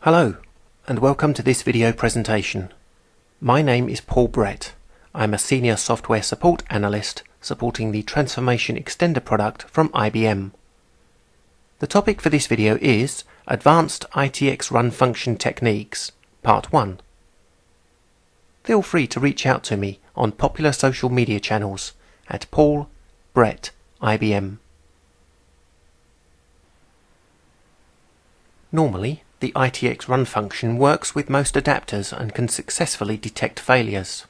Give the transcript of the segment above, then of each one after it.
Hello, and welcome to this video presentation. My name is Paul Brett. I'm a Senior Software Support Analyst supporting the Transformation Extender product from IBM. The topic for this video is Advanced ITX Run Function Techniques, Part 1. Feel free to reach out to me on popular social media channels at Paul Brett IBM. Normally, the ITX run function works with most adapters and can successfully detect failures.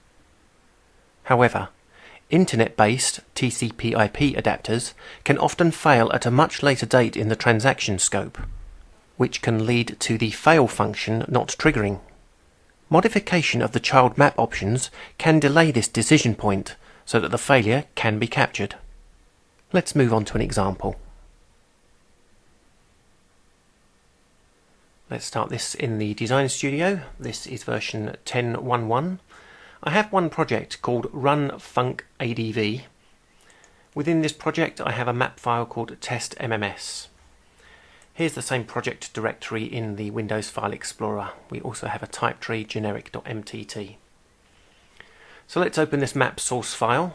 However, Internet-based TCPIP adapters can often fail at a much later date in the transaction scope, which can lead to the fail function not triggering. Modification of the child map options can delay this decision point so that the failure can be captured. Let's move on to an example. Let's start this in the Design Studio. This is version 10.1.1. I have one project called Run Func ADV. Within this project I have a map file called test.mms. Here's the same project directory in the Windows File Explorer. We also have a type tree generic.mtt. So let's open this map source file,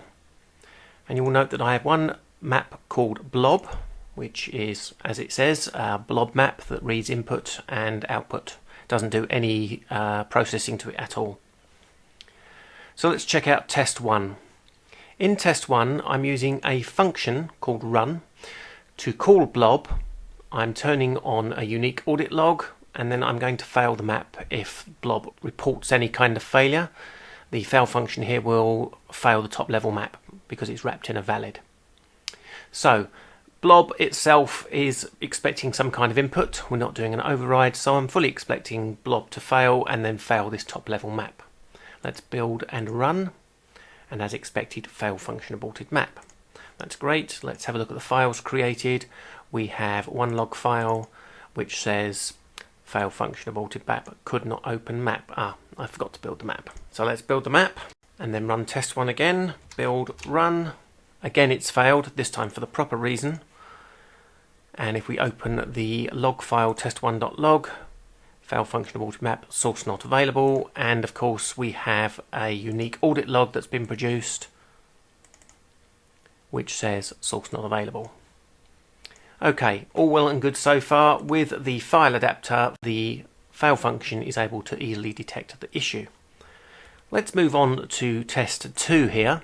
and you will note that I have one map called blob, which is, as it says, a blob map that reads input and output. Doesn't do any processing to it at all. So let's check out test 1. In test 1 I'm using a function called run. To call blob I'm turning on a unique audit log, and then I'm going to fail the map if blob reports any kind of failure. The fail function here will fail the top level map because it's wrapped in a valid. So blob itself is expecting some kind of input. We're not doing an override, so I'm fully expecting blob to fail and then fail this top level map. Let's build and run, and as expected, fail function aborted map. That's great. Let's have a look at the files created. We have one log file which says fail function aborted map, could not open map. I forgot to build the map. So let's build the map and then run test 1 again. Build, run. Again it's failed, this time for the proper reason. And if we open the log file test1.log, fail function aborted map, source not available, and of course we have a unique audit log that's been produced which says source not available. Okay, all well and good so far. With the file adapter, the fail function is able to easily detect the issue. Let's move on to test 2 here.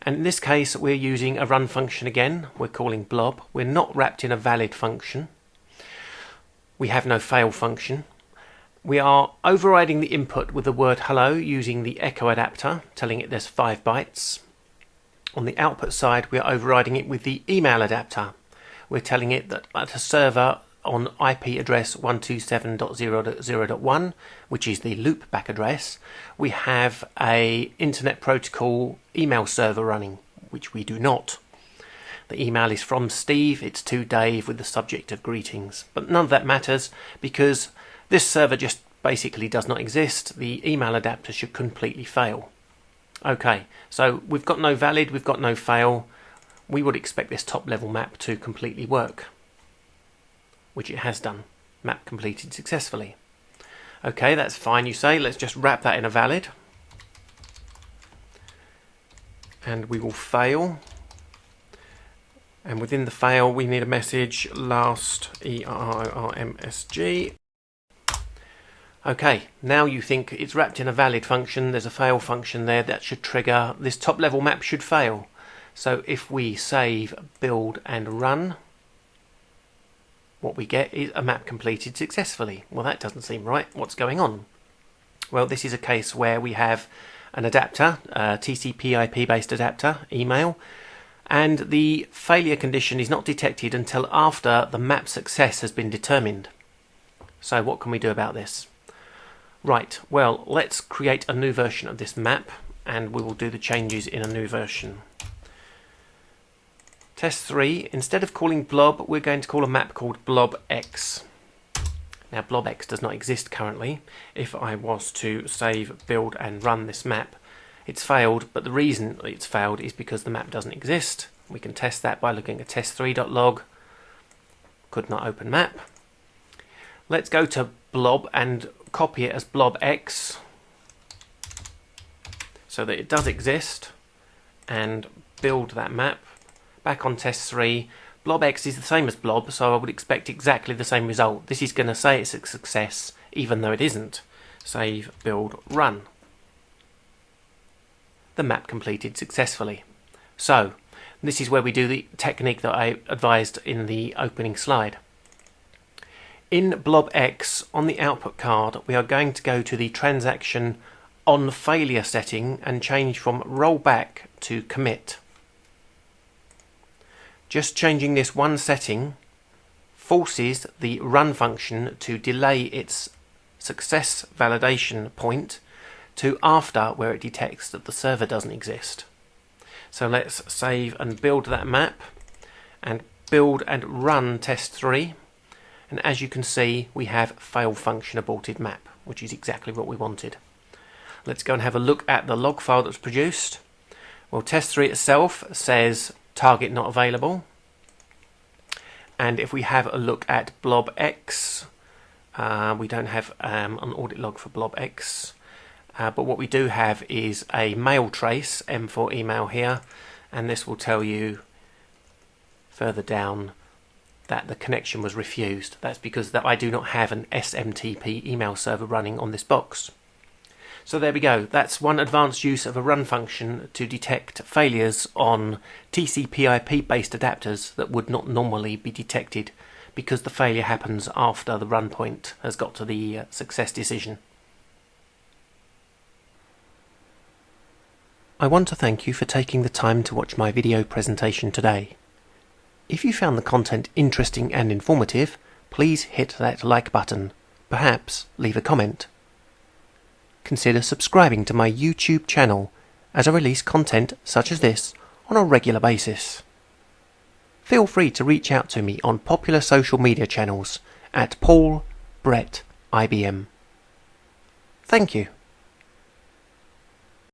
And in this case we're using a run function again. We're calling blob. We're not wrapped in a valid function. We have no fail function. We are overriding the input with the word hello using the echo adapter, telling it there's 5 bytes. On the output side we are overriding it with the email adapter. We're telling it that at a server on IP address 127.0.0.1, which is the loopback address, we have a Internet Protocol email server running, which we do not. The email is from Steve, it's to Dave with the subject of greetings. But none of that matters because this server just basically does not exist. The email adapter should completely fail. Okay, so we've got no valid, we've got no fail. We would expect this top level map to completely work, which it has done. Map completed successfully. Okay, that's fine, you say. Let's just wrap that in a valid. And we will fail. And within the fail we need a message last ERRMSG. Okay, now you think it's wrapped in a valid function, there's a fail function there that should trigger, this top level map should fail. So if we save, build and run, what we get is a map completed successfully. Well, that doesn't seem right. What's going on? Well, this is a case where we have an adapter, a TCPIP based adapter, email, and the failure condition is not detected until after the map success has been determined. So what can we do about this? Right, well, let's create a new version of this map and we will do the changes in a new version. Test 3, instead of calling blob, we're going to call a map called blobx. Now blobx does not exist currently. If I was to save, build and run this map, it's failed, but the reason it's failed is because the map doesn't exist. We can test that by looking at test3.log. Could not open map. Let's go to blob and copy it as blob X so that it does exist, and build that map. Back on test 3, blob X is the same as blob, so I would expect exactly the same result. This is going to say it's a success even though it isn't. Save, build, run. The map completed successfully. So this is where we do the technique that I advised in the opening slide. In blob X, on the output card, we are going to go to the transaction on failure setting and change from rollback to commit. Just changing this one setting forces the run function to delay its success validation point to after where it detects that the server doesn't exist. So let's save and build that map and build and run test 3. And as you can see, we have fail function aborted map, which is exactly what we wanted. Let's go and have a look at the log file that's produced. Well, test 3 itself says target not available. And if we have a look at blob X, we don't have an audit log for blob X. But what we do have is a mail trace, M4 email here, and this will tell you further down that the connection was refused. That's because I do not have an SMTP email server running on this box. So there we go. That's one advanced use of a run function to detect failures on TCPIP based adapters that would not normally be detected because the failure happens after the run point has got to the success decision. I want to thank you for taking the time to watch my video presentation today. If you found the content interesting and informative, please hit that like button. Perhaps leave a comment. Consider subscribing to my YouTube channel as I release content such as this on a regular basis. Feel free to reach out to me on popular social media channels at Paul Brett IBM. Thank you.